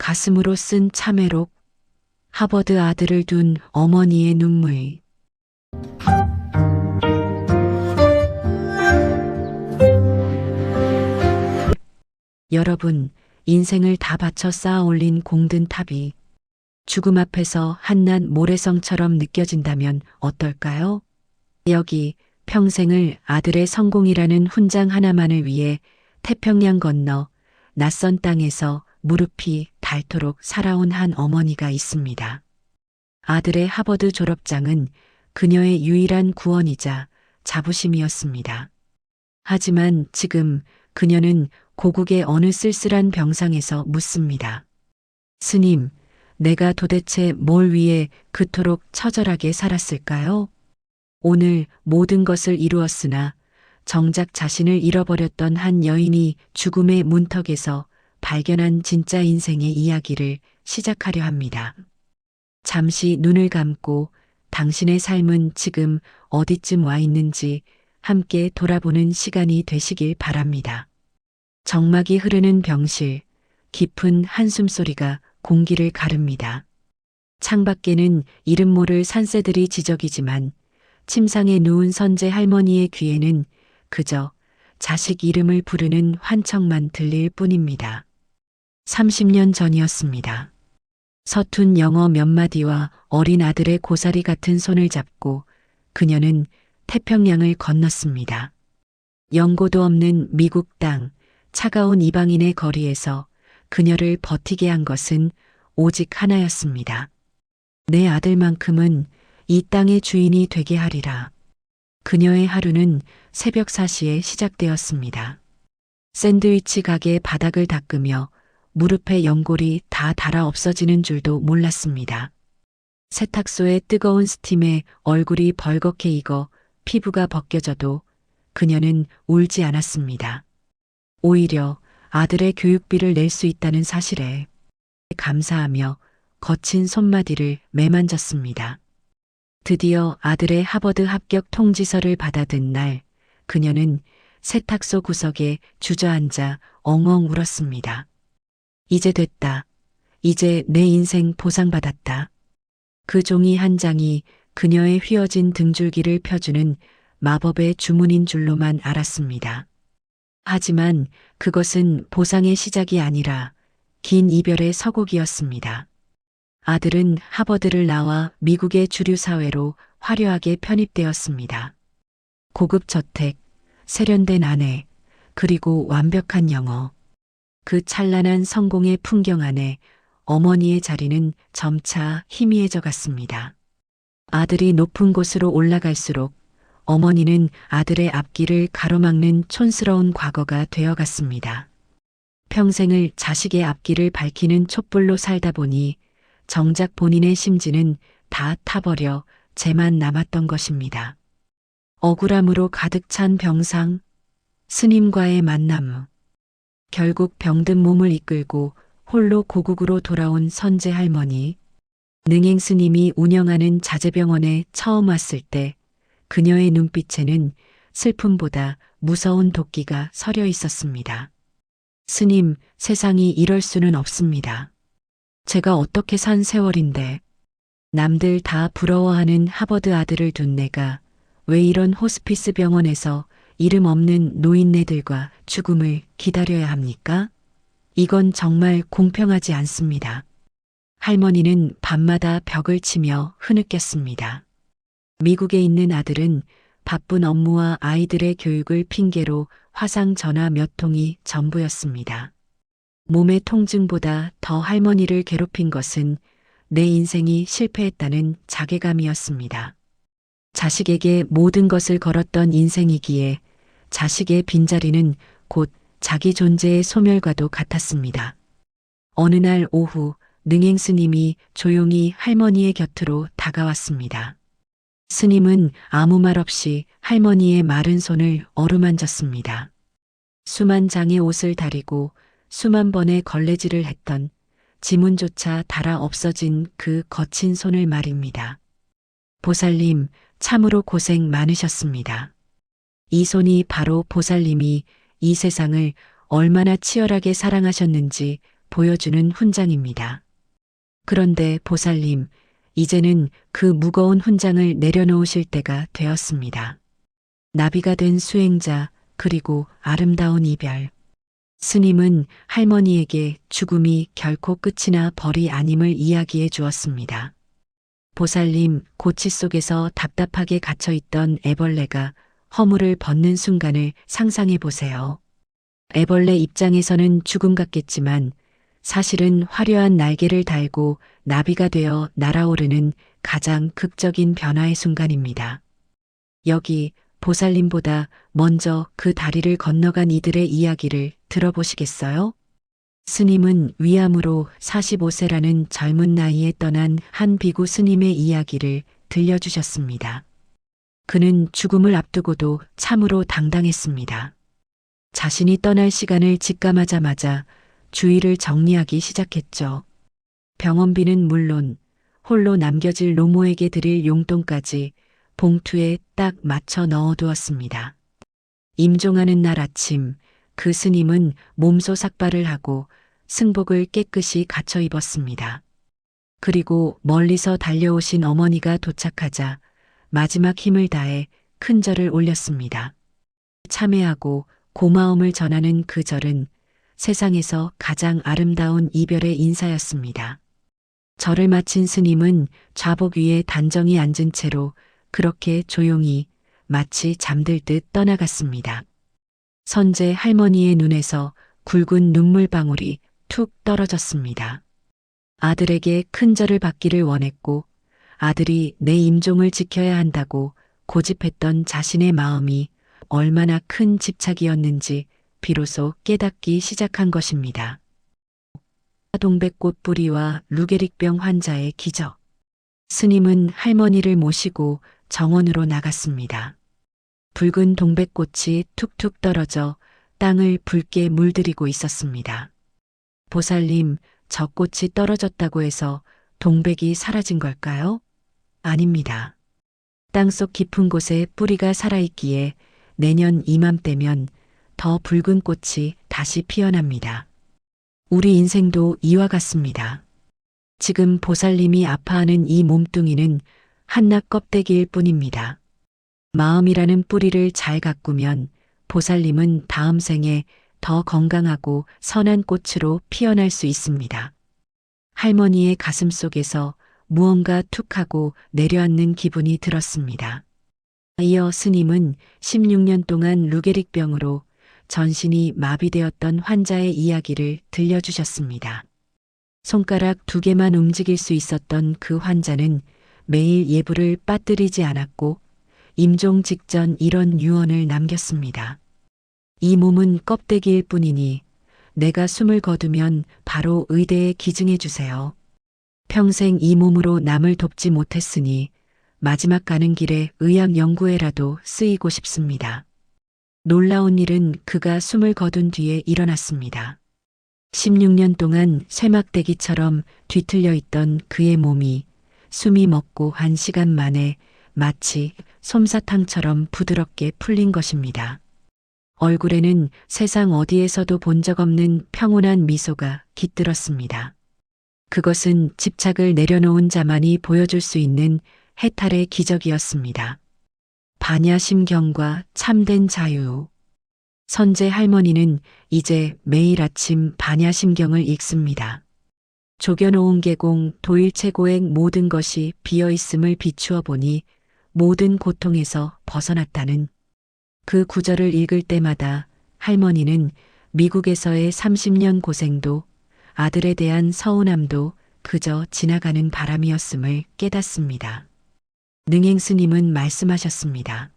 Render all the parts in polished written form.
가슴으로 쓴 참회록, 하버드 아들을 둔 어머니의 눈물. 여러분, 인생을 다 바쳐 쌓아 올린 공든 탑이 죽음 앞에서 한낱 모래성처럼 느껴진다면 어떨까요? 여기 평생을 아들의 성공이라는 훈장 하나만을 위해 태평양 건너 낯선 땅에서 무릎이 닳도록 살아온 한 어머니가 있습니다. 아들의 하버드 졸업장은 그녀의 유일한 구원이자 자부심이었습니다. 하지만 지금 그녀는 고국의 어느 쓸쓸한 병상에서 묻습니다. 스님, 내가 도대체 뭘 위해 그토록 처절하게 살았을까요? 오늘 모든 것을 이루었으나 정작 자신을 잃어버렸던 한 여인이 죽음의 문턱에서 발견한 진짜 인생의 이야기를 시작하려 합니다. 잠시 눈을 감고 당신의 삶은 지금 어디쯤 와 있는지 함께 돌아보는 시간이 되시길 바랍니다. 정막이 흐르는 병실, 깊은 한숨소리가 공기를 가릅니다. 창밖에는 이름 모를 산새들이 지저귀지만 침상에 누운 선제 할머니의 귀에는 그저 자식 이름을 부르는 환청만 들릴 뿐입니다. 30년 전이었습니다. 서툰 영어 몇 마디와 어린 아들의 고사리 같은 손을 잡고 그녀는 태평양을 건넜습니다. 연고도 없는 미국 땅, 차가운 이방인의 거리에서 그녀를 버티게 한 것은 오직 하나였습니다. 내 아들만큼은 이 땅의 주인이 되게 하리라. 그녀의 하루는 새벽 4시에 시작되었습니다. 샌드위치 가게 바닥을 닦으며 무릎에 연골이 다 닳아 없어지는 줄도 몰랐습니다. 세탁소의 뜨거운 스팀에 얼굴이 벌겋게 익어 피부가 벗겨져도 그녀는 울지 않았습니다. 오히려 아들의 교육비를 낼 수 있다는 사실에 감사하며 거친 손마디를 매만졌습니다. 드디어 아들의 하버드 합격 통지서를 받아든 날, 그녀는 세탁소 구석에 주저앉아 엉엉 울었습니다. 이제 됐다. 이제 내 인생 보상받았다. 그 종이 한 장이 그녀의 휘어진 등줄기를 펴주는 마법의 주문인 줄로만 알았습니다. 하지만 그것은 보상의 시작이 아니라 긴 이별의 서곡이었습니다. 아들은 하버드를 나와 미국의 주류 사회로 화려하게 편입되었습니다. 고급 저택, 세련된 아내, 그리고 완벽한 영어. 그 찬란한 성공의 풍경 안에 어머니의 자리는 점차 희미해져 갔습니다. 아들이 높은 곳으로 올라갈수록 어머니는 아들의 앞길을 가로막는 촌스러운 과거가 되어갔습니다. 평생을 자식의 앞길을 밝히는 촛불로 살다 보니 정작 본인의 심지는 다 타버려 재만 남았던 것입니다. 억울함으로 가득 찬 병상, 스님과의 만남, 결국 병든 몸을 이끌고 홀로 고국으로 돌아온 선제 할머니, 능행 스님이 운영하는 자제병원에 처음 왔을 때 그녀의 눈빛에는 슬픔보다 무서운 도끼가 서려 있었습니다. 스님, 세상이 이럴 수는 없습니다. 제가 어떻게 산 세월인데 남들 다 부러워하는 하버드 아들을 둔 내가 왜 이런 호스피스 병원에서 이름 없는 노인네들과 죽음을 기다려야 합니까? 이건 정말 공평하지 않습니다. 할머니는 밤마다 벽을 치며 흐느꼈습니다. 미국에 있는 아들은 바쁜 업무와 아이들의 교육을 핑계로 화상 전화 몇 통이 전부였습니다. 몸의 통증보다 더 할머니를 괴롭힌 것은 내 인생이 실패했다는 자괴감이었습니다. 자식에게 모든 것을 걸었던 인생이기에 자식의 빈자리는 곧 자기 존재의 소멸과도 같았습니다. 어느 날 오후 능행 스님이 조용히 할머니의 곁으로 다가왔습니다. 스님은 아무 말 없이 할머니의 마른 손을 어루만졌습니다. 수만 장의 옷을 다리고 수만 번의 걸레질을 했던 지문조차 닳아 없어진 그 거친 손을 말입니다. 보살님, 참으로 고생 많으셨습니다. 이 손이 바로 보살님이 이 세상을 얼마나 치열하게 사랑하셨는지 보여주는 훈장입니다. 그런데 보살님, 이제는 그 무거운 훈장을 내려놓으실 때가 되었습니다. 나비가 된 수행자, 그리고 아름다운 이별. 스님은 할머니에게 죽음이 결코 끝이나 벌이 아님을 이야기해 주었습니다. 보살님, 고치 속에서 답답하게 갇혀있던 애벌레가 허물을 벗는 순간을 상상해 보세요. 애벌레 입장에서는 죽음 같겠지만 사실은 화려한 날개를 달고 나비가 되어 날아오르는 가장 극적인 변화의 순간입니다. 여기 보살님보다 먼저 그 다리를 건너간 이들의 이야기를 들어보시겠어요? 스님은 위암으로 45세라는 젊은 나이에 떠난 한 비구 스님의 이야기를 들려주셨습니다. 그는 죽음을 앞두고도 참으로 당당했습니다. 자신이 떠날 시간을 직감하자마자 주위를 정리하기 시작했죠. 병원비는 물론 홀로 남겨질 노모에게 드릴 용돈까지 봉투에 딱 맞춰 넣어두었습니다. 임종하는 날 아침 그 스님은 몸소 삭발을 하고 승복을 깨끗이 갖춰 입었습니다. 그리고 멀리서 달려오신 어머니가 도착하자 마지막 힘을 다해 큰 절을 올렸습니다. 참회하고 고마움을 전하는 그 절은 세상에서 가장 아름다운 이별의 인사였습니다. 절을 마친 스님은 좌복 위에 단정히 앉은 채로 그렇게 조용히 마치 잠들 듯 떠나갔습니다. 선제 할머니의 눈에서 굵은 눈물방울이 툭 떨어졌습니다. 아들에게 큰 절을 받기를 원했고 아들이 내 임종을 지켜야 한다고 고집했던 자신의 마음이 얼마나 큰 집착이었는지 비로소 깨닫기 시작한 것입니다. 동백꽃 뿌리와 루게릭병 환자의 기적. 스님은 할머니를 모시고 정원으로 나갔습니다. 붉은 동백꽃이 툭툭 떨어져 땅을 붉게 물들이고 있었습니다. 보살님, 저 꽃이 떨어졌다고 해서 동백이 사라진 걸까요? 아닙니다. 땅속 깊은 곳에 뿌리가 살아있기에 내년 이맘때면 더 붉은 꽃이 다시 피어납니다. 우리 인생도 이와 같습니다. 지금 보살님이 아파하는 이 몸뚱이는 한낱 껍데기일 뿐입니다. 마음이라는 뿌리를 잘 가꾸면 보살님은 다음 생에 더 건강하고 선한 꽃으로 피어날 수 있습니다. 할머니의 가슴 속에서 무언가 툭 하고 내려앉는 기분이 들었습니다. 이어 스님은 16년 동안 루게릭병으로 전신이 마비되었던 환자의 이야기를 들려주셨습니다. 손가락 2개만 움직일 수 있었던 그 환자는 매일 예불을 빠뜨리지 않았고 임종 직전 이런 유언을 남겼습니다. 이 몸은 껍데기일 뿐이니 내가 숨을 거두면 바로 의대에 기증해 주세요. 평생 이 몸으로 남을 돕지 못했으니 마지막 가는 길에 의학 연구에라도 쓰이고 싶습니다. 놀라운 일은 그가 숨을 거둔 뒤에 일어났습니다. 16년 동안 쇠막대기처럼 뒤틀려 있던 그의 몸이 숨이 멎고 1시간 만에 마치 솜사탕처럼 부드럽게 풀린 것입니다. 얼굴에는 세상 어디에서도 본 적 없는 평온한 미소가 깃들었습니다. 그것은 집착을 내려놓은 자만이 보여줄 수 있는 해탈의 기적이었습니다. 반야심경과 참된 자유. 선제 할머니는 이제 매일 아침 반야심경을 읽습니다. 조겨놓은 계공 도일체고액 모든 것이 비어있음을 비추어 보니 모든 고통에서 벗어났다는 그 구절을 읽을 때마다 할머니는 미국에서의 30년 고생도 아들에 대한 서운함도 그저 지나가는 바람이었음을 깨닫습니다. 능행 스님은 말씀하셨습니다.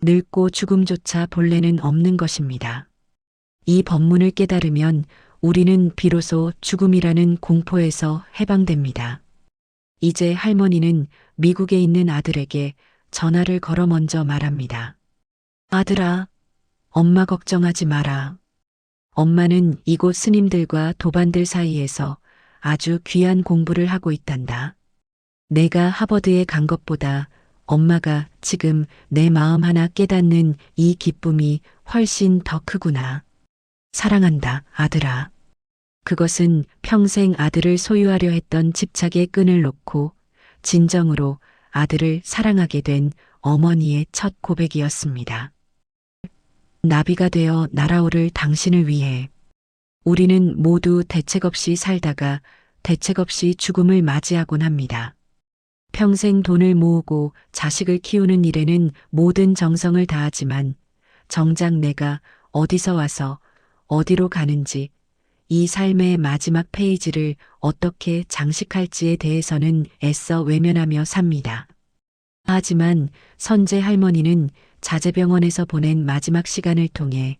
늙고 죽음조차 본래는 없는 것입니다. 이 법문을 깨달으면 우리는 비로소 죽음이라는 공포에서 해방됩니다. 이제 할머니는 미국에 있는 아들에게 전화를 걸어 먼저 말합니다. 아들아, 엄마 걱정하지 마라. 엄마는 이곳 스님들과 도반들 사이에서 아주 귀한 공부를 하고 있단다. 내가 하버드에 간 것보다 엄마가 지금 내 마음 하나 깨닫는 이 기쁨이 훨씬 더 크구나. 사랑한다, 아들아. 그것은 평생 아들을 소유하려 했던 집착의 끈을 놓고 진정으로 아들을 사랑하게 된 어머니의 첫 고백이었습니다. 나비가 되어 날아오를 당신을 위해 우리는 모두 대책 없이 살다가 대책 없이 죽음을 맞이하곤 합니다. 평생 돈을 모으고 자식을 키우는 일에는 모든 정성을 다하지만 정작 내가 어디서 와서 어디로 가는지 이 삶의 마지막 페이지를 어떻게 장식할지에 대해서는 애써 외면하며 삽니다. 하지만 선재 할머니는 자재병원에서 보낸 마지막 시간을 통해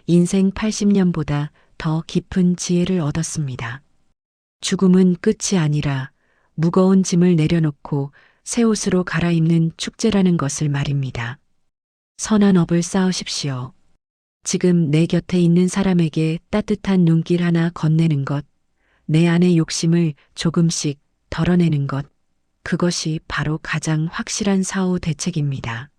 인생 80년보다 더 깊은 지혜를 얻었습니다. 죽음은 끝이 아니라 무거운 짐을 내려놓고 새 옷으로 갈아입는 축제라는 것을 말입니다. 선한 업을 쌓으십시오. 지금 내 곁에 있는 사람에게 따뜻한 눈길 하나 건네는 것, 내 안의 욕심을 조금씩 덜어내는 것, 그것이 바로 가장 확실한 사후 대책입니다.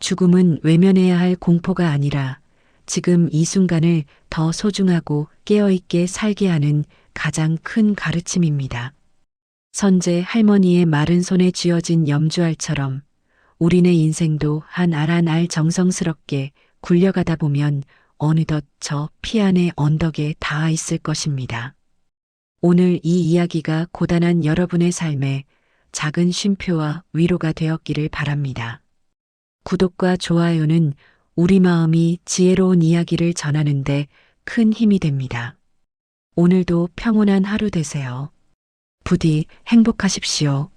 죽음은 외면해야 할 공포가 아니라 지금 이 순간을 더 소중하고 깨어있게 살게 하는 가장 큰 가르침입니다. 선재 할머니의 마른 손에 쥐어진 염주알처럼 우리네 인생도 한 알 한 알 정성스럽게 굴려가다 보면 어느덧 저 피안의 언덕에 닿아 있을 것입니다. 오늘 이 이야기가 고단한 여러분의 삶에 작은 쉼표와 위로가 되었기를 바랍니다. 구독과 좋아요는 우리 마음이 지혜로운 이야기를 전하는데 큰 힘이 됩니다. 오늘도 평온한 하루 되세요. 부디 행복하십시오.